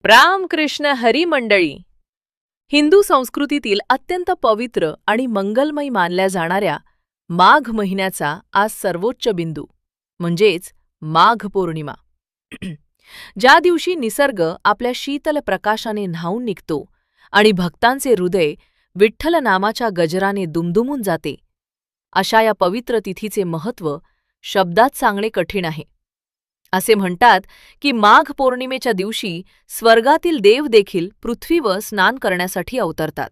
रामकृष्ण हरी मंडळी. हिंदू संस्कृतीतील अत्यंत पवित्र आणि मंगलमय मानल्या जाणाऱ्या माघ महिन्याचा आज सर्वोच्च बिंदू म्हणजेच माघ पौर्णिमा. ज्या दिवशी निसर्ग आपल्या शीतल प्रकाशाने न्हाऊन निघतो आणि भक्तांचे हृदय विठ्ठल नामाच्या गजराने दुमदुमून जाते, अशा या पवित्र तिथीचे महत्त्व शब्दात सांगणे कठीण आहे. असे म्हणतात की माघ पौर्णिमेच्या दिवशी स्वर्गातील देव देखील पृथ्वीवर स्नान करण्यासाठी अवतरतात.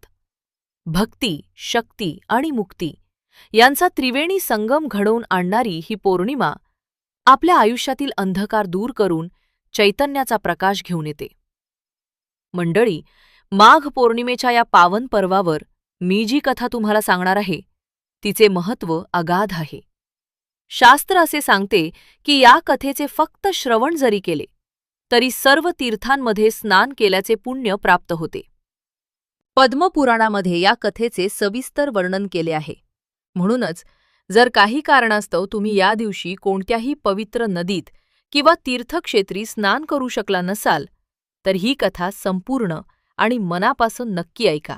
भक्ती, शक्ती आणि मुक्ती यांचा त्रिवेणी संगम घडवून आणणारी ही पौर्णिमा आपल्या आयुष्यातील अंधकार दूर करून चैतन्याचा प्रकाश घेऊन येते. मंडळी, माघ पौर्णिमेच्या या पावन पर्वावर मी जी कथा तुम्हाला सांगणार आहे तिचे महत्त्व अगाध आहे. शास्त्र असे सांगते की या कथेचे फक्त श्रवण जरी केले तरी सर्व तीर्थांमध्ये स्नान केल्याचे पुण्य प्राप्त होते. पद्मपुराणामध्ये या कथेचे सविस्तर वर्णन केले आहे. म्हणूनच जर काही कारणास्तव तुम्ही या दिवशी कोणत्याही पवित्र नदीत किंवा तीर्थक्षेत्री स्नान करू शकला नसाल तर ही कथा संपूर्ण आणि मनापासून नक्की ऐका.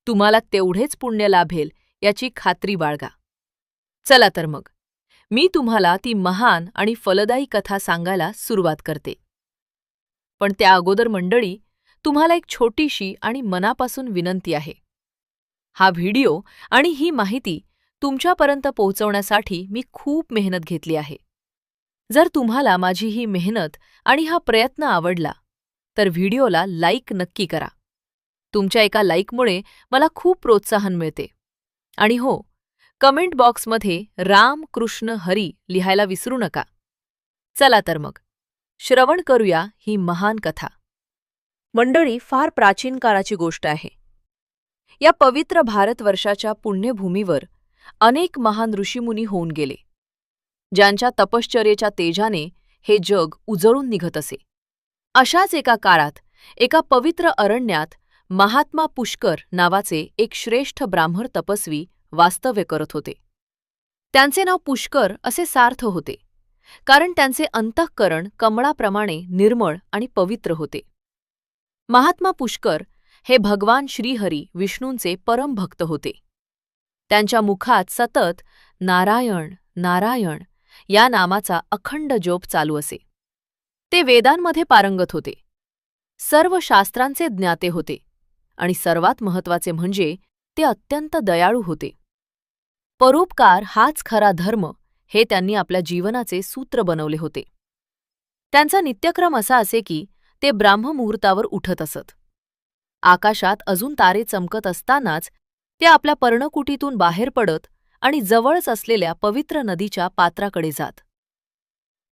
तुम्हाला तेवढेच पुण्य लाभेल याची खात्री बाळगा. चला तर मग मी तुम्हाला ती महान आणि फलदायी कथा सांगायला सुरुवात करते. पण त्या अगोदर मंडळी, तुम्हाला एक छोटीशी आणि मनापासून विनंती आहे. हा व्हिडिओ आणि ही माहिती तुमच्यापर्यंत पोहोचवण्यासाठी मी खूप मेहनत घेतली आहे. जर तुम्हाला माझी ही मेहनत आणि हा प्रयत्न आवडला तर व्हिडिओला लाईक नक्की करा. तुमच्या एका लाईकमुळे मला खूप प्रोत्साहन मिळते. आणि हो, कमेंट बॉक्समध्ये राम कृष्ण हरी लिहायला विसरू नका. चला तर मग श्रवण करूया ही महान कथा. मंडळी, फार प्राचीन काळाची गोष्ट आहे. या पवित्र भारतवर्षाच्या पुण्यभूमीवर अनेक महान ऋषीमुनी होऊन गेले, ज्यांच्या तपश्चर्येच्या तेजाने हे जग उजळून निघत असे. अशाच एका काळात एका पवित्र अरण्यात महात्मा पुष्कर नावाचे एक श्रेष्ठ ब्राह्मण तपस्वी वास्तव्य करत होते. त्यांचे नाव पुष्कर असे सार्थ होते, कारण त्यांचे अंतःकरण कमळाप्रमाणे निर्मळ आणि पवित्र होते. महात्मा पुष्कर हे भगवान श्रीहरी विष्णूंचे परम भक्त होते. त्यांच्या मुखात सतत नारायण नारायण या नामाचा अखंड जोप चालू असे. ते वेदांमध्ये पारंगत होते, सर्व शास्त्रांचे ज्ञाते होते आणि सर्वात महत्त्वाचे म्हणजे ते अत्यंत दयाळू होते. परोपकार हाच खरा धर्म हे त्यांनी आपल्या जीवनाचे सूत्र बनवले होते. त्यांचा नित्यक्रम असा असे की ते ब्राह्ममुहूर्तावर उठत असत. आकाशात अजून तारे चमकत असतानाच ते आपल्या पर्णकुटीतून बाहेर पडत आणि जवळच असलेल्या पवित्र नदीच्या पात्राकडे जात.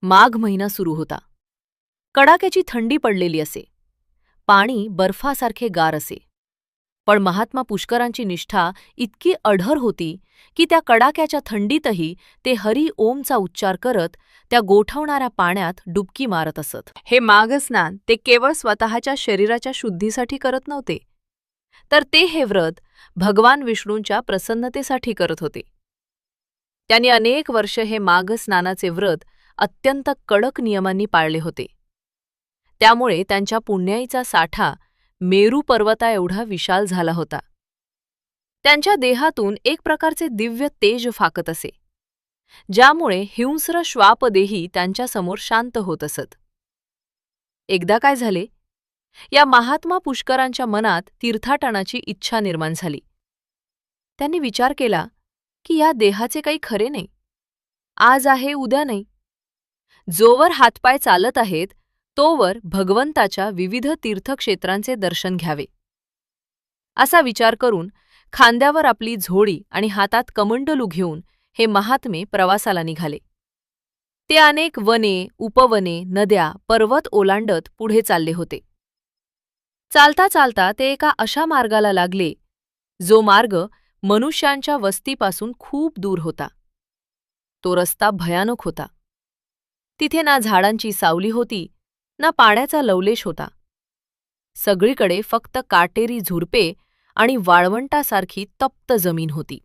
माघ महिना सुरू होता. कडाक्याची थंडी पडलेली असे. पाणी बर्फासारखे गार असे. पण महात्मा पुष्करांची निष्ठा इतकी अढळ होती की त्या कडाक्याच्या थंडीतही ते हरी ओमचा उच्चार करत त्या गोठवणाऱ्या पाण्यात डुबकी मारत असत. हे माघ स्नान ते केवळ स्वतःच्या शरीराच्या शुद्धीसाठी करत नव्हते, तर ते हे व्रत भगवान विष्णूंच्या प्रसन्नतेसाठी करत होते. त्यांनी अनेक वर्ष हे माघ स्नानाचे व्रत अत्यंत कडक नियमांनी पाळले होते. त्यामुळे त्यांच्या पुण्याईचा साठा मेरू पर्वता एवढा विशाल झाला होता. त्यांच्या देहातून एक प्रकारचे दिव्य तेज फाकत असे, ज्यामुळे हिंस्र श्वापदेही त्यांच्यासमोर शांत होत असत. एकदा काय झाले, या महात्मा पुष्करांच्या मनात तीर्थाटनाची इच्छा निर्माण झाली. त्यांनी विचार केला की या देहाचे काही खरे नाही. आज आहे उद्या नाही. जोवर हातपाय चालत आहेत तोवर भगवंताच्या विविध तीर्थक्षेत्रांचे दर्शन घ्यावे, असा विचार करून खांद्यावर आपली झोळी आणि हातात कमंडलू घेऊन हे महात्मे प्रवासाला निघाले. ते अनेक वने, उपवने, नद्या, पर्वत ओलांडत पुढे चालले होते. चालता चालता ते एका अशा मार्गाला लागले जो मार्ग मनुष्यांच्या वस्तीपासून खूप दूर होता. तो रस्ता भयानक होता. तिथे ना झाडांची सावली होती ना पाण्याचा लवलेश होता. सगळीकडे फक्त काटेरी झुडपे आणि वाळवंटासारखी तप्त जमीन होती.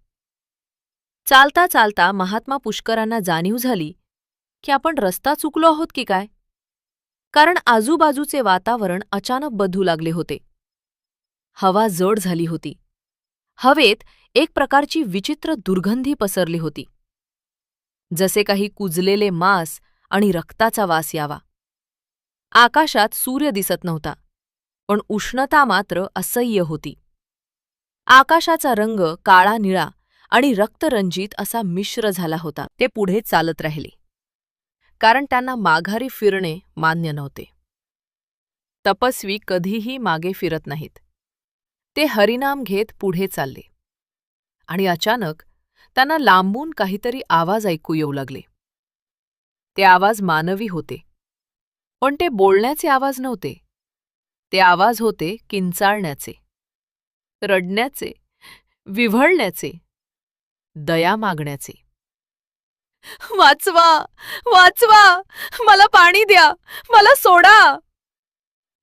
चालता चालता महात्मा पुष्करांना जाणीव झाली की आपण रस्ता चुकलो आहोत की काय. कारण आजूबाजूचे वातावरण अचानक बदलू लागले होते. हवा जड झाली होती. हवेत एक प्रकारची विचित्र दुर्गंधी पसरली होती, जसे काही कुजलेले मांस आणि रक्ताचा वास यावा. आकाशात सूर्य दिसत नव्हता, पण उष्णता मात्र असह्य होती. आकाशाचा रंग काळा निळा आणि रक्तरंजित असा मिश्र झाला होता. ते पुढे चालत राहिले, कारण त्यांना माघारी फिरणे मान्य नव्हते. तपस्वी कधीही मागे फिरत नाहीत. ते हरिनाम घेत पुढे चालले, आणि अचानक त्यांना लांबून काहीतरी आवाज ऐकू येऊ लागले. ते आवाज मानवी होते, पण ते बोलण्याचे आवाज नव्हते. ते आवाज होते किंचाळण्याचे, रडण्याचे, विव्हळण्याचे, दया मागण्याचे. वाचवा, वाचवा, मला पाणी द्या, मला सोडा,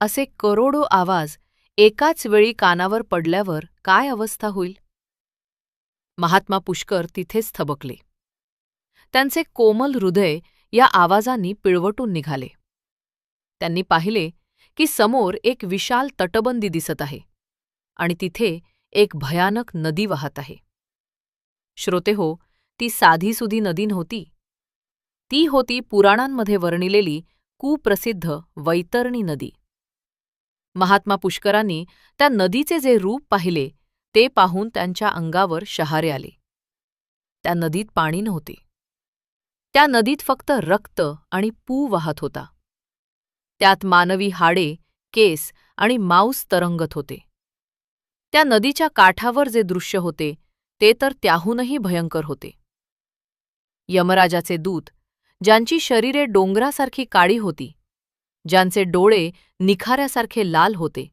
असे करोडो आवाज एकाच वेळी कानावर पडल्यावर काय अवस्था होईल? महात्मा पुष्कर तिथेच थबकले. त्यांचे कोमल हृदय या आवाजांनी पिळवटून निघाले. त्यांनी पाहिले की समोर एक विशाल तटबंदी दिसत आहे आणि तिथे एक भयानक नदी वाहत आहे. श्रोतेहो, ती साधीसुधी नदी नव्हती. ती होती पुराणांमध्ये वर्णिलेली कुप्रसिद्ध वैतरणी नदी. महात्मा पुष्करांनी त्या नदीचे जे रूप पाहिले ते पाहून त्यांच्या अंगावर शहारे आले. त्या नदीत पाणी नव्हते. त्या नदीत फक्त रक्त आणि पू वाहत होता. त्यात मानवी हाडे, केस आणि मांस तरंगत होते. त्या नदीच्या काठावर जे दृश्य होते ते तर त्याहूनही भयंकर होते. यमराजाचे दूत, ज्यांची शरीरे डोंगरासारखी काळी होती, ज्यांचे डोळे निखाऱ्यासारखे लाल होते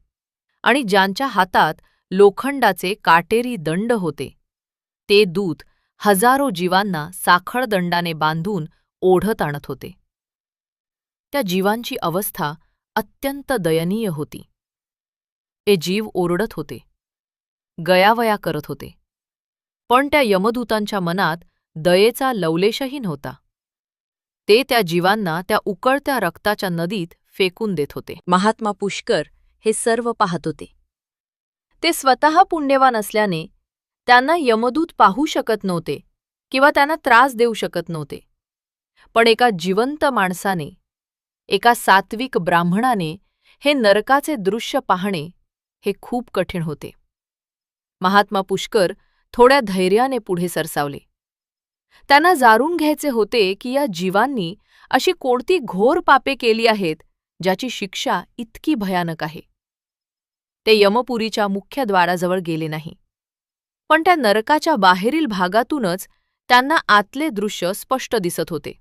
आणि ज्यांच्या हातात लोखंडाचे काटेरी दंड होते, ते दूत हजारो जीवांना साखळदंडाने बांधून ओढत आणत होते. त्या जीवांची अवस्था अत्यंत दयनीय होती. ते जीव ओरडत होते, गयावया करत होते, पण त्या यमदूतांच्या मनात दयेचा लवलेशही नव्हता. ते त्या जीवांना त्या उकळत्या रक्ताच्या नदीत फेकून देत होते. महात्मा पुष्कर हे सर्व पाहत होते. ते स्वतः पुण्यवान असल्याने त्यांना यमदूत पाहू शकत नव्हते किंवा त्यांना त्रास देऊ शकत नव्हते. पण एका जिवंत माणसाने, एका सात्विक ब्राह्मणाने हे नरकाचे दृश्य पाहणे हे खूप कठीण होते. महात्मा पुष्कर थोड्या धैर्याने पुढे सरसावले. त्यांना जाणून घ्यायचे होते की या जीवांनी अशी कोणती घोर पापे केली आहेत ज्याची शिक्षा इतकी भयानक आहे. ते यमपुरीच्या मुख्य द्वाराजवळ गेले नाही, पण त्या नरकाच्या बाहेरील भागातूनच त्यांना आतले दृश्य स्पष्ट दिसत होते.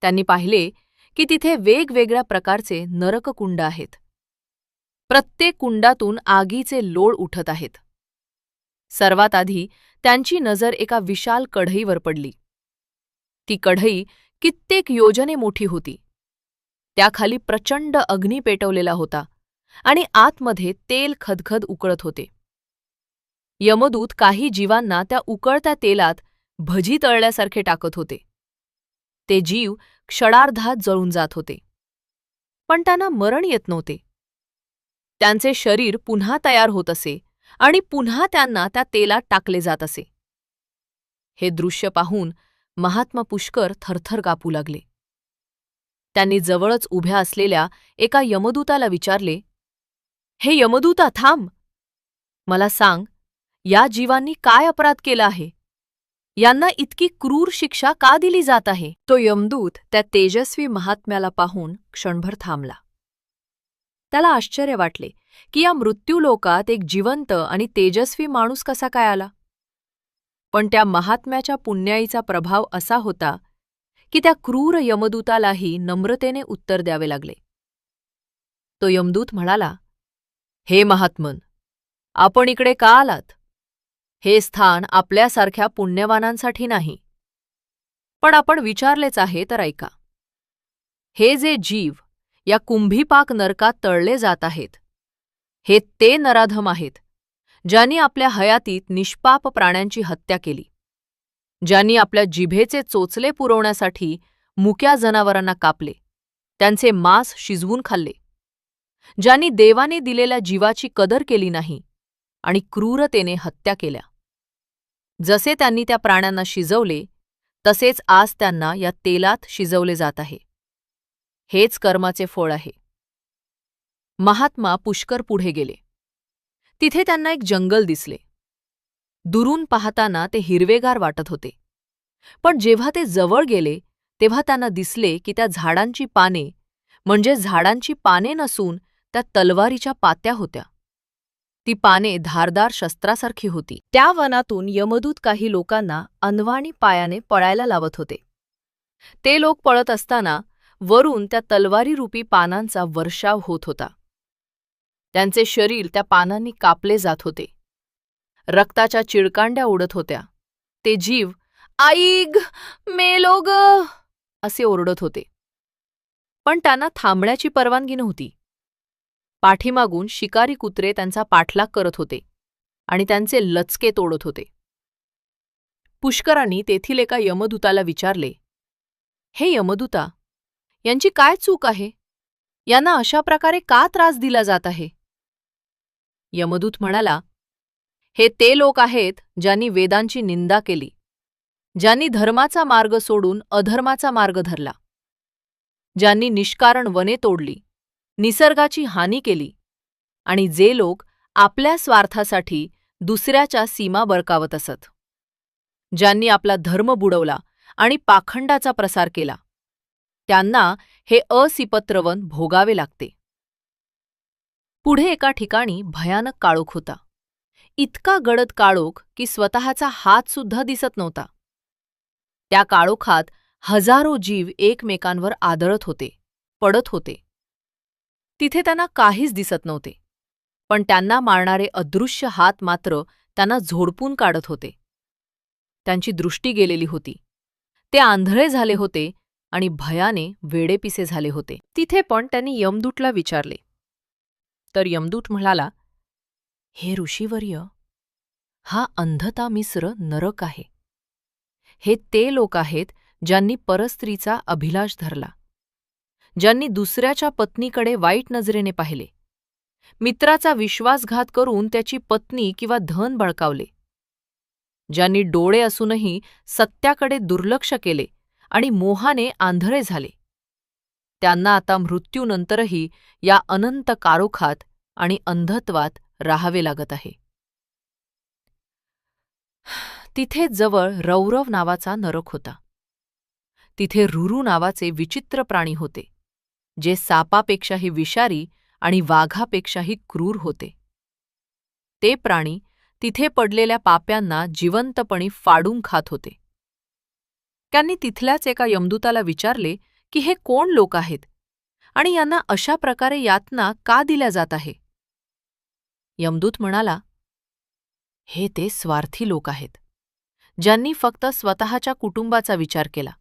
त्यांनी पाहिले की तिथे वेगवेगळ्या प्रकारचे नरककुंड आहेत. प्रत्येक कुंडातून आगीचे लोळ उठत आहेत. सर्वात आधी त्यांची नजर एका विशाल कढईवर पडली. ती कढई कित्येक योजने मोठी होती. त्याखाली प्रचंड अग्नी पेटवलेला होता आणि आतमध्ये तेल खदखद उकळत होते. यमदूत काही जीवांना त्या उकळत्या तेलात भजी तळल्यासारखे टाकत होते. ते जीव क्षणार्धात जळून जात होते, पण त्यांना मरण येत नव्हते. त्यांचे शरीर पुन्हा तयार होत असे आणि पुन्हा त्यांना त्या तेलात टाकले जात असे. हे दृश्य पाहून महात्मा पुष्कर थरथर कापू लागले. त्यांनी जवळच उभ्या असलेल्या एका यमदूताला विचारले, हे यमदूता, थांब. मला सांग, या जीवांनी काय अपराध केला आहे? यांना इतकी क्रूर शिक्षा का दिली जात आहे? तो यमदूत त्या तेजस्वी महात्म्याला पाहून क्षणभर थांबला. त्याला आश्चर्य वाटले की या मृत्यूलोकात एक जिवंत आणि तेजस्वी माणूस कसा काय आला. पण त्या महात्म्याच्या पुण्याईचा प्रभाव असा होता की त्या क्रूर यमदूतालाही नम्रतेने उत्तर द्यावे लागले. तो यमदूत म्हणाला, हे महात्मन, आपण इकडे का आलात? हे स्थान आपल्यासारख्या पुण्यवानांसाठी नाही. पण आपण विचारलेच आहे तर ऐका. हे जे जीव या कुंभीपाक नरकात तळले जात आहेत, हे ते नराधम आहेत ज्यांनी आपल्या हयातीत निष्पाप प्राण्यांची हत्या केली, ज्यांनी आपल्या जिभेचे चोचले पुरवण्यासाठी मुक्या जनावरांना कापले, त्यांचे मांस शिजवून खाल्ले, ज्यांनी देवाने दिलेल्या जीवाची कदर केली नाही आणि क्रूरतेने हत्या केल्या. जसे त्यांनी त्या प्राण्यांना शिजवले तसेच आज त्यांना या तेलात शिजवले जात आहे. हेच कर्माचे फळ आहे. महात्मा पुष्कर पुढे गेले. तिथे त्यांना एक जंगल दिसले. दुरून पाहताना ते हिरवेगार वाटत होते, पण जेव्हा ते जवळ गेले तेव्हा त्यांना दिसले की त्या झाडांची पाने म्हणजे झाडांची पाने नसून त्या तलवारीच्या पात्या होत्या. ती पाने धारदार शस्त्रासारखी होती. त्या वनातून यमदूत काही लोकांना अनवाणी पायाने पळायला लावत होते. ते लोक पळत असताना वरून त्या तलवारीरूपी पानांचा वर्षाव होत होता. त्यांचे शरीर त्या पानांनी कापले जात होते. रक्ताच्या चिळकांड्या उडत होत्या. ते जीव आईग मेलो ग असे ओरडत होते. पण त्यांना थांबण्याची परवानगी नव्हती. पाठीमागून शिकारी कुत्रे त्यांचा पाठलाग करत होते आणि त्यांचे लचके तोडत होते. पुष्करांनी तेथील एका यमदूताला विचारले, हे यमदूता, यांची काय चूक आहे? यांना अशा प्रकारे का त्रास दिला जात आहे? यमदूत म्हणाला, हे ते लोक आहेत ज्यांनी वेदांची निंदा केली, ज्यांनी धर्माचा मार्ग सोडून अधर्माचा मार्ग धरला, ज्यांनी निष्कारण वने तोडली, निसर्गाची हानी केली आणि जे लोक आपल्या स्वार्थासाठी दुसऱ्याच्या सीमा बळकावत असत, ज्यांनी आपला धर्म बुडवला आणि पाखंडाचा प्रसार केला, त्यांना हे असिपत्रवन भोगावे लागते. पुढे एका ठिकाणी भयानक काळोख होता. इतका गडद काळोख की स्वतःचा हातसुद्धा दिसत नव्हता. त्या काळोखात हजारो जीव एकमेकांवर आदळत होते, पडत होते. तिथे त्यांना काहीच दिसत नव्हते, पण त्यांना मारणारे अदृश्य हात मात्र त्यांना झोडपून काढत होते. त्यांची दृष्टी गेलेली होती. ते आंधळे झाले होते आणि भयाने वेडेपिसे झाले होते. तिथे पण त्यांनी यमदूतला विचारले. तर यमदूत म्हणाला, हे ऋषीवर्य, हा अंधता मिश्र नरक आहे. हे ते लोक आहेत ज्यांनी परस्त्रीचा अभिलाष धरला, ज्यांनी दुसऱ्याच्या पत्नीकडे वाईट नजरेने पाहिले, मित्राचा विश्वासघात करून त्याची पत्नी किंवा धन बळकावले, ज्यांनी डोळे असूनही सत्याकडे दुर्लक्ष केले आणि मोहाने आंधळे झाले. त्यांना आता मृत्यूनंतरही या अनंत काळोखात आणि अंधत्वात राहावे लागत आहे. तिथे जवळ रौरव नावाचा नरक होता. तिथे रुरू नावाचे विचित्र प्राणी होते, जे सापापेक्षाही विषारी आणि वाघापेक्षाही क्रूर होते. ते प्राणी तिथे पडलेल्या पाप्यांना जिवंतपणी फाडून खात होते. त्यांनी तिथल्याच एका यमदूताला विचारले की हे कोण लोक आहेत आणि यांना अशा प्रकारे यातना का दिल्या जात आहे? यमदूत म्हणाला, हे ते स्वार्थी लोक आहेत, ज्यांनी फक्त स्वतःच्या कुटुंबाचा विचार केला,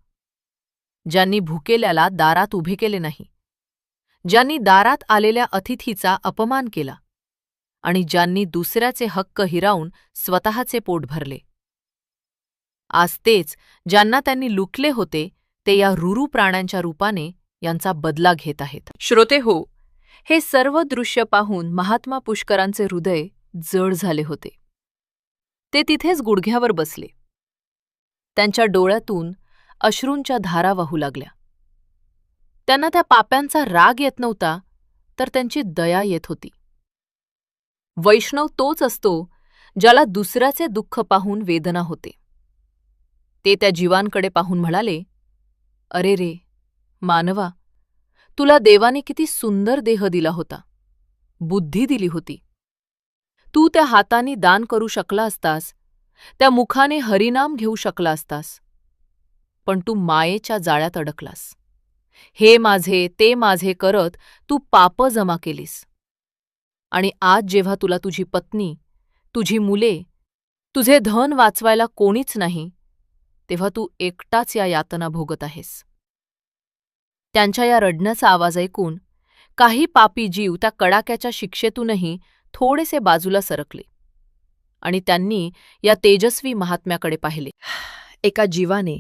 ज्यांनी भुकेल्याला दारात उभे केले नाही, ज्यांनी दारात आलेल्या अतिथीचा अपमान केला आणि ज्यांनी दुसऱ्याचे हक्क हिरावून स्वतःचे पोट भरले. आज तेच ज्यांना त्यांनी लुटले होते ते या रुरू प्राण्यांच्या रूपाने यांचा बदला घेत आहेत. श्रोते हो, हे सर्व दृश्य पाहून महात्मा पुष्करांचे हृदय जड झाले होते. ते तिथेच गुडघ्यावर बसले. त्यांच्या डोळ्यातून अश्रूंच्या धारा वाहू लागल्या. त्यांना त्या पाप्यांचा राग येत नव्हता, तर त्यांची दया येत होती. वैष्णव तोच असतो ज्याला दुसऱ्याचे दुःख पाहून वेदना होते. ते त्या जीवांकडे पाहून म्हणाले, अरे रे मानवा, तुला देवाने किती सुंदर देह दिला होता, बुद्धी दिली होती. तू त्या हाताने दान करू शकला असतास, त्या मुखाने हरिनाम घेऊ शकला असतास, पण तू मायेच्या जाळ्यात अडकलास. हे माझे ते माझे करत तू पाप जमा केलीस. आणि आज जेव्हा तुला तुझी पत्नी, तुझी मुले, तुझे धन वाचवायला कोणीच नाही, तेव्हा तू एकटाच या यातना भोगत आहेस. त्यांच्या या रडण्याचा आवाज ऐकून काही पापी जीव त्या कडाक्याच्या शिक्षेतूनही थोडेसे बाजूला सरकले आणि त्यांनी या तेजस्वी महात्म्याकडे पाहिले. एका जीवाने,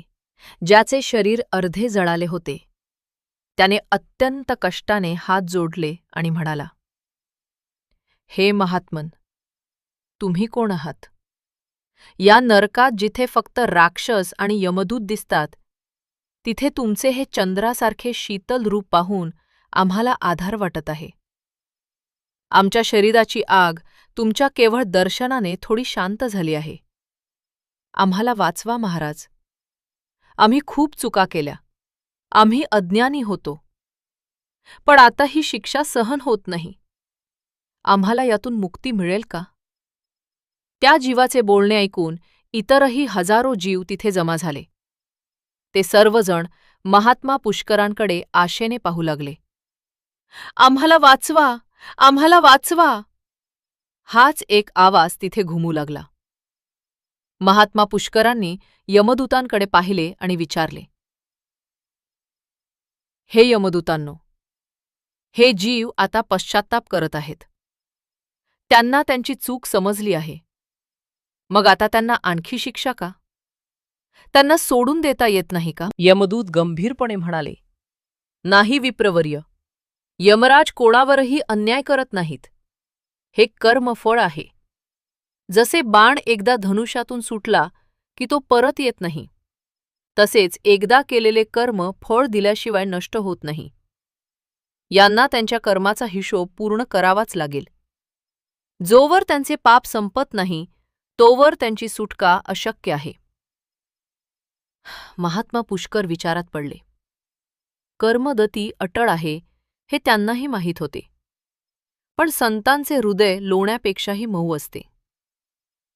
ज्याचे शरीर अर्धे जळाले होते, त्याने अत्यंत कष्टाने हात जोडले आणि म्हणाला, हे महात्मन, तुम्ही कोण आहात? या नरकात जिथे फक्त राक्षस आणि यमदूत दिसतात, तिथे तुमचे हे चंद्रासारखे शीतल रूप पाहून आम्हाला आधार वाटत आहे. आमच्या शरीराची आग तुमच्या केवळ दर्शनाने थोडी शांत झाली आहे. आम्हाला वाचवा महाराज. आम्ही खूप चुका केल्या. आम्ही अज्ञानी होतो. पण आता ही शिक्षा सहन होत नाही. आम्हाला यातून मुक्ती मिळेल का? त्या जीवाचे बोलणे ऐकून इतरही हजारो जीव तिथे जमा झाले. ते सर्वजण महात्मा पुष्करांकडे आशेने पाहू लागले. आम्हाला वाचवा, आम्हाला वाचवा. हाच एक आवाज तिथे घुमू लागला. महात्मा पुष्करांनी यमदूतांकडे पाहिले आणि विचारले, हे यमदूतांनो, हे जीव आता पश्चात्ताप करत आहेत. त्यांना त्यांची चूक समजली आहे. मग आता त्यांना आणखी शिक्षा का? त्यांना सोडून देता येत नाही का? यमदूत गंभीरपणे म्हणाले, नाही विप्रवर्य. यमराज कोणावरही अन्याय करत नाहीत. हे कर्मफळ आहे. जसे बाण एकदा धनुष्यातून सुटला की तो परत येत नाही, तसेच एकदा केलेले कर्म फळ दिल्याशिवाय नष्ट होत नाही. यांना त्यांच्या कर्माचा हिशोब पूर्ण करावाच लागेल. जोवर त्यांचे पाप संपत नाही, तोवर त्यांची सुटका अशक्य आहे. महात्मा पुष्कर विचारात पडले. कर्मगती अटळ आहे हे त्यांनाही माहीत होते. पण संतांचे हृदय लोण्यापेक्षाही मऊ असते.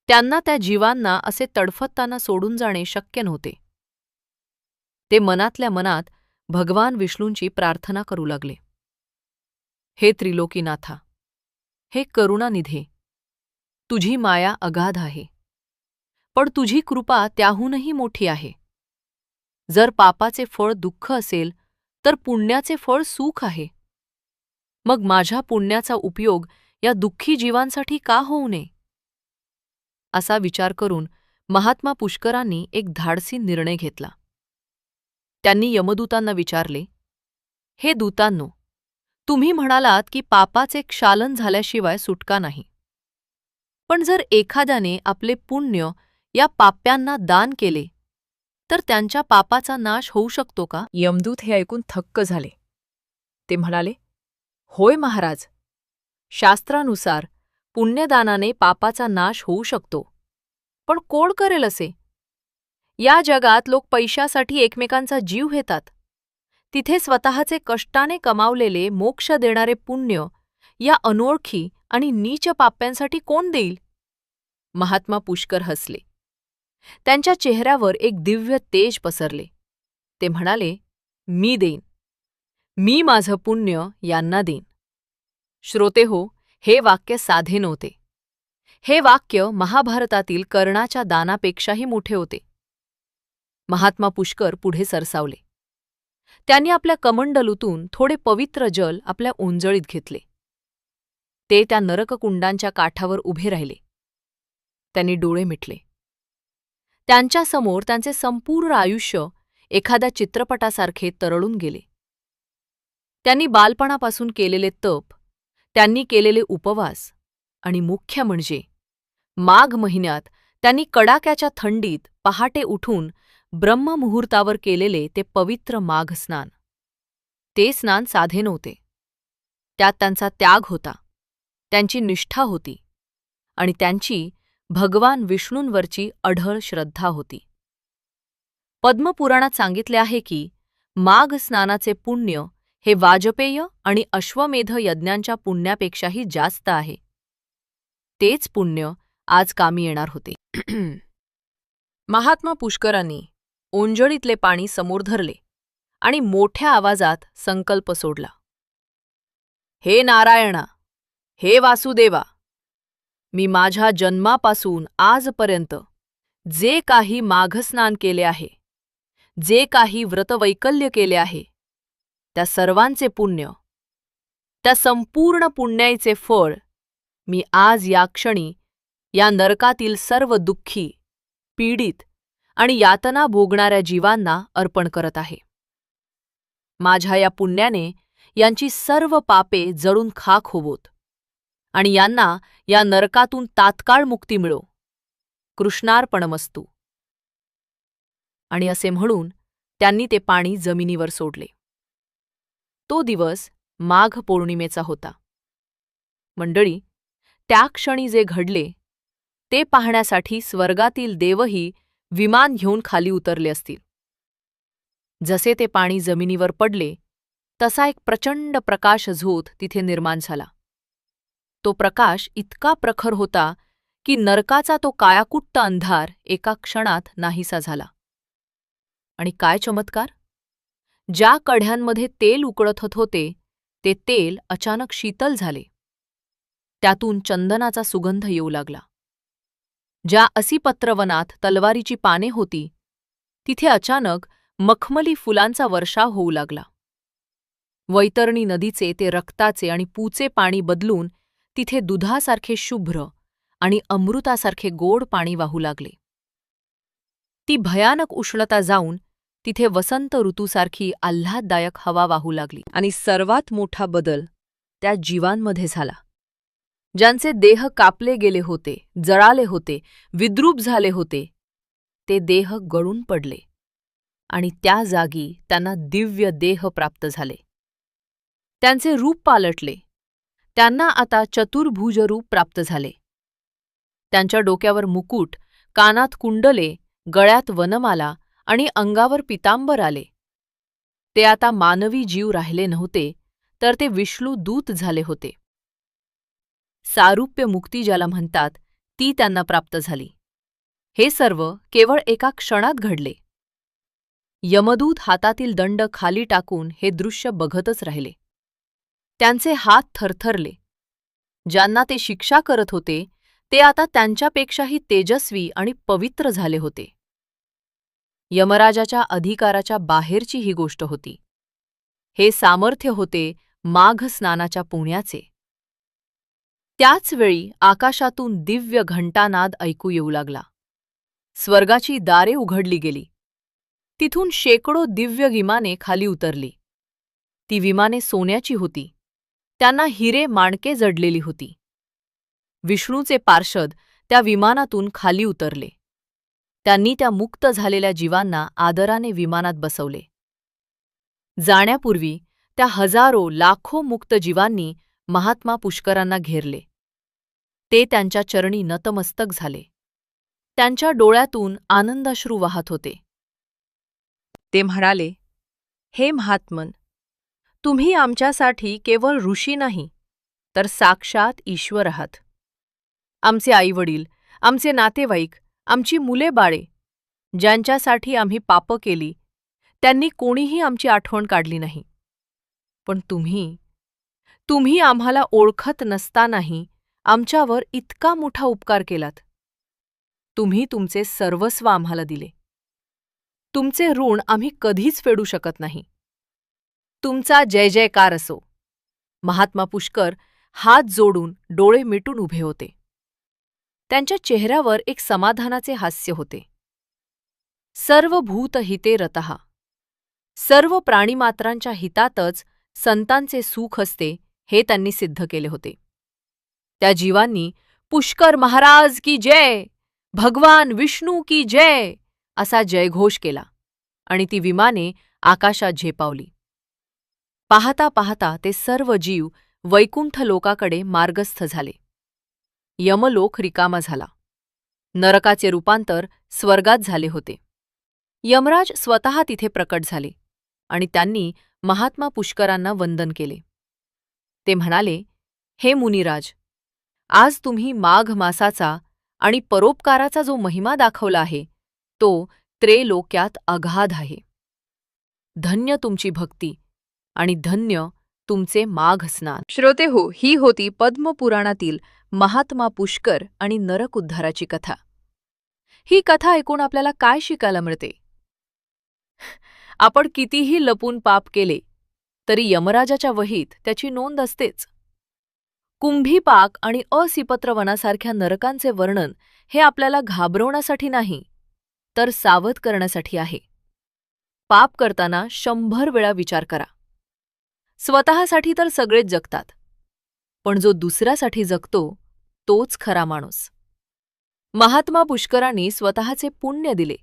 त्यांना त्या जीवांना असे तडफदताना सोडून जाणे शक्य नव्हते. ते मनातल्या मनात भगवान विष्णूंची प्रार्थना करू लागले. हे त्रिलोकीनाथा, हे करुणानिधे, तुझी माया अगाध आहे, पण तुझी कृपा त्याहूनही मोठी आहे. जर पापाचे फळ दुःख असेल तर पुण्याचे फळ सुख आहे. मग माझ्या पुण्याचा उपयोग या दुःखी जीवांसाठी का होऊ नये? असा विचार करून महात्मा पुष्करांनी एक धाडसी निर्णय घेतला. त्यांनी यमदूतांना विचारले, हे दूतांनो, तुम्ही म्हणालात की पापाचे क्षालन झाल्याशिवाय सुटका नाही. पण जर एखाद्याने आपले पुण्य या पाप्यांना दान केले तर त्यांच्या पापाचा नाश होऊ शकतो का? यमदूत हे ऐकून थक्क झाले. ते म्हणाले, होय महाराज, शास्त्रानुसार पुण्यदानाने पापाचा नाश होऊ शकतो. पण कोण करेल असे? या जगात लोक पैशासाठी एकमेकांचा जीव घेतात. तिथे स्वतःचे कष्टाने कमावलेले मोक्ष देणारे पुण्य या अनोळखी आणि नीच पाप्यांसाठी कोण देईल? महात्मा पुष्कर हसले. त्यांच्या चेहऱ्यावर एक दिव्य तेज पसरले. ते म्हणाले, मी देईन. मी माझं पुण्य यांना देईन. श्रोतेहो, हे वाक्य साधे नव्हते. हे वाक्य महाभारतातील कर्णाच्या दानापेक्षाही मोठे होते. महात्मा पुष्कर पुढे सरसावले. त्यांनी आपल्या कमंडलूतून थोडे पवित्र जल आपल्या ओंजळीत घेतले. ते त्या नरककुंडांच्या काठावर उभे राहिले. त्यांनी डोळे मिटले. त्यांच्यासमोर त्यांचे संपूर्ण आयुष्य एखाद्या चित्रपटासारखे तरळून गेले. त्यांनी बालपणापासून केलेले तप, त्यांनी केलेले उपवास आणि मुख्य म्हणजे माघ महिन्यात त्यांनी कडाक्याच्या थंडीत पहाटे उठून ब्रह्ममुहूर्तावर केलेले ते पवित्र माघ स्नान. ते स्नान साधे नव्हते. त्यात त्यांचा त्याग होता, त्यांची निष्ठा होती आणि त्यांची भगवान विष्णूंवरची अढळ श्रद्धा होती. पद्मपुराणात सांगितले आहे की माघ स्नानाचे पुण्य हे वाजपेय आणि अश्वमेध यज्ञांच्या पुण्यापेक्षाही जास्त आहे. तेच पुण्य आज कामी येणार होते. महात्मा पुष्करांनी ओंजळीतले पाणी समोर धरले आणि मोठ्या आवाजात संकल्प सोडला. हे नारायणा, हे वासुदेवा, मी माझ्या जन्मापासून आजपर्यंत जे काही माघस्नान केले आहे, जे काही व्रतवैकल्य केले आहे, त्या सर्वांचे पुण्य, त्या संपूर्ण पुण्याचे फळ मी आज या क्षणी या नरकातील सर्व दुःखी, पीडित आणि यातना भोगणाऱ्या जीवांना अर्पण करत आहे. माझ्या या पुण्याने यांची सर्व पापे जळून खाक होवोत आणि यांना या नरकातून तात्काळ मुक्ती मिळो. कृष्णार्पणमस्तु. आणि असे म्हणून त्यांनी ते पाणी जमिनीवर सोडले. तो दिवस माघ पौर्णिमेचा होता. मंडळी, त्या क्षणी जे घडले ते पाहण्यासाठी स्वर्गातील देवही विमान घेऊन खाली उतरले असतील. जसे ते पाणी जमिनीवर पडले तसा एक प्रचंड प्रकाश झोत तिथे निर्माण झाला. तो प्रकाश इतका प्रखर होता की नरकाचा तो काळाकुट्ट अंधार एका क्षणात नाहीसा झाला. आणि काय चमत्कार! ज्या कढ्यांमध्ये तेल उकळत होते ते तेल अचानक शीतल झाले. त्यातून चंदनाचा सुगंध येऊ लागला. ज्या असीपत्रवनात तलवारीची पाने होती तिथे अचानक मखमली फुलांचा वर्षाव होऊ लागला. वैतरणी नदीचे ते रक्ताचे आणि पूचे पाणी बदलून तिथे दुधासारखे शुभ्र आणि अमृतासारखे गोड पाणी वाहू लागले. ती भयानक उष्णता जाऊन तिथे वसंत ऋतूसारखी आल्हाददायक हवा वाहू लागली. आणि सर्वात मोठा बदल त्या जीवांमध्ये झाला. ज्यांचे देह कापले गेले होते, जळाले होते, विद्रूप झाले होते, ते देह गळून पडले आणि त्या जागी त्यांना दिव्य देह प्राप्त झाले. त्यांचे रूप पालटले. त्यांना आता चतुर्भुज रूप प्राप्त झाले. त्यांच्या डोक्यावर मुकुट, कानात कुंडले, गळ्यात वनमाला आणि अंगावर पितांबर आले. ते आता मानवी जीव राहिले नव्हते, तर ते विष्णू दूत झाले होते. सारूप्य मुक्ती ज्याला म्हणतात ती त्यांना प्राप्त झाली. हे सर्व केवळ एका क्षणात घडले. यमदूत हातातील दंड खाली टाकून हे दृश्य बघतच राहिले. त्यांचे हात थरथरले. ज्यांना ते शिक्षा करत होते ते आता त्यांच्यापेक्षाही तेजस्वी आणि पवित्र झाले होते. यमराजाच्या अधिकाराच्या बाहेरची ही गोष्ट होती. हे सामर्थ्य होते माघ स्नानाच्या पुण्याचे. त्याच वेळी आकाशातून दिव्य घंटानाद ऐकू येऊ लागला. स्वर्गाची दारे उघडली गेली. तिथून शेकडो दिव्य विमाने खाली उतरली. ती विमाने सोन्याची होती. त्यांना हिरे माणके जडलेली होती. विष्णूचे पार्षद त्या विमानातून खाली उतरले. त्यांनी त्या मुक्त झालेल्या जीवांना आदराने विमानात बसवले. जाण्यापूर्वी त्या हजारो लाखो मुक्त जीवांनी महात्मा पुष्करांना घेरले. ते त्यांच्या चरणी नतमस्तक झाले. त्यांच्या डोळ्यातून आनंदाश्रू वाहत होते. ते म्हणाले, हे महात्मन, तुम्ही आमच्यासाठी केवळ ऋषी नाही तर साक्षात ईश्वर आहात. आमचे आईवडील, आमचे नातेवाईक, आमची मुले बाळे, ज्यांच्यासाठी आम्ही पापं केली, त्यांनी कोणीही आमची आठवण काढली नाही. पण तुम्ही आम्हाला ओळखत नसतानाही आमच्यावर इतका मोठा उपकार केलात. तुम्ही तुमचे सर्वस्व आम्हाला दिले. तुमचे ऋण आम्ही कधीच फेडू शकत नाही. तुमचा जय जयकार असो. महात्मा पुष्कर हात जोडून डोळे मिटून उभे होते. त्यांच्या चेहऱ्यावर एक समाधानाचे हास्य होते. सर्व भूत हिते रतः. सर्व प्राणीमात्रांच्या हितातच संतांचे सुख असते हे त्यांनी सिद्ध केले होते. त्या जीवांनी पुष्कर महाराज की जय, भगवान विष्णू की जय असा जयघोष केला आणि ती विमाने आकाशात झेपावली. पाहता पाहता ते सर्व जीव वैकुंठ लोकाकडे मार्गस्थ झाले. यमलोक रिकामा झाला. नरकाचे रूपांतर स्वर्गात झाले होते. यमराज स्वतः तिथे प्रकट झाले आणि त्यांनी महात्मा पुष्करांना वंदन केले. ते म्हणाले, हे मुनिराज, आज तुम्ही माघ मासाचा आणि परोपकाराचा जो महिमा दाखवला आहे तो त्रैलोक्यात अगाध आहे. धन्य तुमची भक्ती आणि धन्य तुमचे माघ स्नान. श्रोतेहो, ही होती पद्मपुराणातील महात्मा पुष्कर आणि नरक उद्धाराची कथा. ही कथा ऐकून आपल्याला काय शिकायला मिळते? आपण कितीही लपून पाप केले तरी यमराजाच्या वहीत त्याची नोंद असतेच. कुंभीपाक आणि असिपत्रवनासारख्या नरकांचे वर्णन हे आपल्याला घाबरवण्यासाठी नाही तर सावध करण्यासाठी आहे. पाप करताना 100 वेळा विचार करा. स्वतःसाठी तर सगळेच जगतात, पण जो दुसऱ्यासाठी जगतो तोच खरा माणूस. महात्मा पुष्करांनी स्वतःचे पुण्य दिले,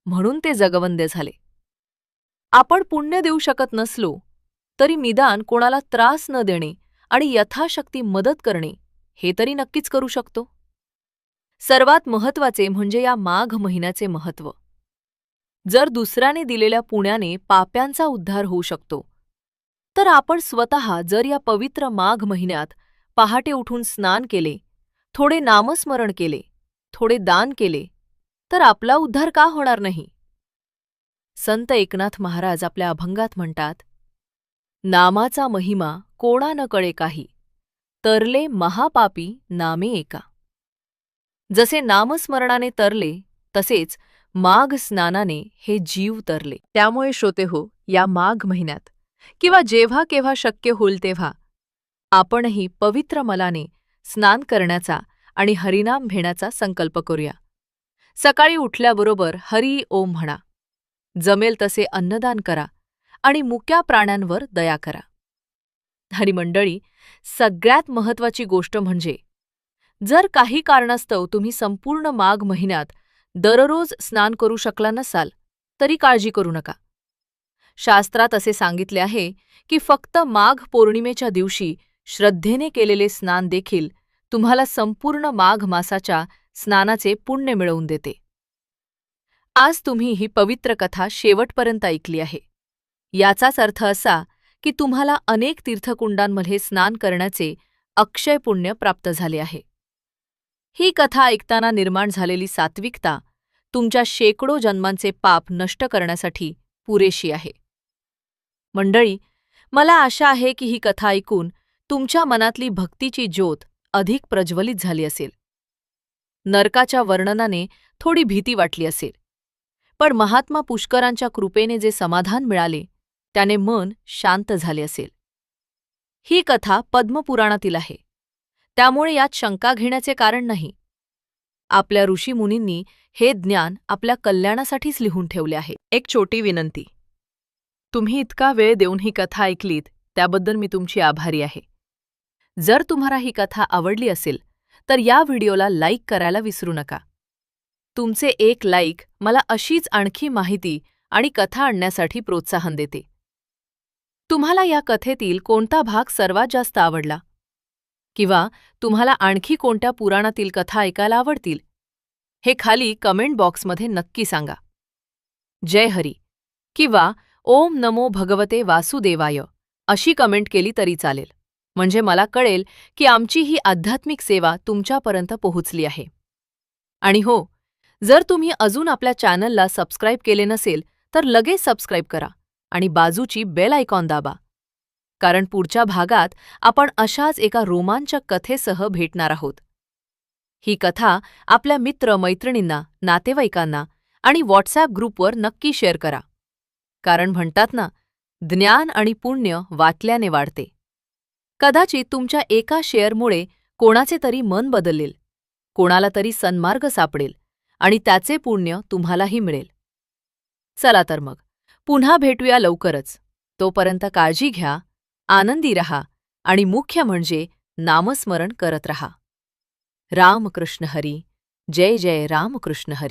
म्हणून ते जगवंदे झाले. आपण पुण्य देऊ शकत नसलो तरी निदान कोणाला त्रास न देणे आणि यथाशक्ती मदत करणे हे तरी नक्कीच करू शकतो. सर्वात महत्त्वाचे म्हणजे या माघ महिन्याचे महत्त्व. जर दुसऱ्याने दिलेल्या पुण्याने पाप्यांचा उद्धार होऊ शकतो, तर आपण स्वतः जर या पवित्र माघ महिन्यात पहाटे उठून स्नान केले, थोडे नामस्मरण केले, थोडे दान केले, तर आपला उद्धार का होणार नाही? संत एकनाथ महाराज आपल्या अभंगात म्हणतात, नामाचा महिमा कोणा न कळे काही, तरले महापापी नामे एका. जसे नामस्मरणाने तरले, तसेच माघ स्नानाने हे जीव तरले. त्यामुळे श्रोतेहो, या माघ महिन्यात किंवा जेव्हा केव्हा शक्य होईल तेव्हा आपणही पवित्र मलाने स्नान करण्याचा आणि हरिनाम घेण्याचा संकल्प करूया. सकाळी उठल्याबरोबर हरी ओम म्हणा, जमेल तसे अन्नदान करा आणि मुक्या प्राण्यांवर दया करा. आणि मंडळी, सगळ्यात महत्त्वाची गोष्ट म्हणजे जर काही कारणास्तव तुम्ही संपूर्ण माघ महिन्यात दररोज स्नान करू शकला नसाल, तरी काळजी करू नका. शास्त्रात असे सांगितले आहे की फक्त माघ पौर्णिमेच्या दिवशी श्रद्धेने केलेले स्नान देखील तुम्हाला संपूर्ण माघ मासाच्या स्नानाचे पुण्य मिळवून देते. आज तुम्ही ही पवित्र कथा शेवटपर्यंत ऐकली आहे. याचाच अर्थ असा की तुम्हाला अनेक तीर्थकुंडांमध्ये स्नान करण्याचे अक्षय पुण्य प्राप्त झाले आहे. ही कथा ऐकताना निर्माण झालेली सात्विकता तुमच्या शेकडो जन्मांचे पाप नष्ट करण्यासाठी पुरेशी आहे. मंडळी, मला आशा आहे की ही कथा ऐकून तुमच्या मनातली भक्तीची ज्योत अधिक प्रज्वलित झाली असेल. नरकाच्या वर्णनाने थोडी भीती वाटली असेल, पण महात्मा पुष्करांच्या कृपेने जे समाधान मिळाले त्याने मन शांत झाले असेल. ही कथा पद्मपुराणातील आहे, त्यामुळे यात शंका घेण्याचे कारण नाही. आपल्या ऋषीमुनींनी हे ज्ञान आपल्या कल्याणासाठीच लिहून ठेवले आहे. एक छोटी विनंती, तुम्ही इतका वेळ देऊन ही कथा ऐकलीत त्याबद्दल मी तुमची आभारी आहे. जर तुम्हाला ही कथा आवडली असेल तर या व्हिडिओला लाईक करायला विसरू नका. तुमचे एक लाईक मला अशीच आणखी माहिती आणि कथा आणण्यासाठी प्रोत्साहन देते. तुम्हाला या कथेतील कोणता भाग सर्वात जास्त आवडला? किंवा तुम्हाला आणखी कोणत्या पुराणातील कथा ऐकायला आवडतील? हे खाली कमेंट बॉक्समध्ये नक्की सांगा. जय हरी किंवा ओम नमो भगवते वासुदेवाय अशी कमेंट केली तरी चालेल, म्हणजे मला कळेल की आमची ही आध्यात्मिक सेवा तुमच्यापर्यंत पोहोचली आहे. आणि हो, जर तुम्ही अजून आपल्या चॅनलला सबस्क्राईब केले नसेल तर लगेच सबस्क्राईब करा आणि बाजूची बेल आयकॉन दाबा, कारण पुढच्या भागात आपण अशाच एका रोमांचक कथेसह भेटणार आहोत. ही कथा आपल्या मित्र मैत्रिणींना, नातेवाईकांना आणि व्हॉट्सॲप ग्रुपवर नक्की शेअर करा, कारण म्हणतात ना, ज्ञान आणि पुण्य वाटल्याने वाढते. कदाचित तुमच्या एका शेअरमुळे कोणाचे तरी मन बदलेल, कोणाला तरी सन्मार्ग सापडेल आणि त्याचे पुण्य तुम्हालाही मिळेल. चला तर मग, पुन्हा भेटूया लवकरच. तोपर्यंत काळजी घ्या, आनंदी रहा आणि मुख्य म्हणजे नामस्मरण करत रहा. रामकृष्ण हरी. जय जय रामकृष्ण हरी.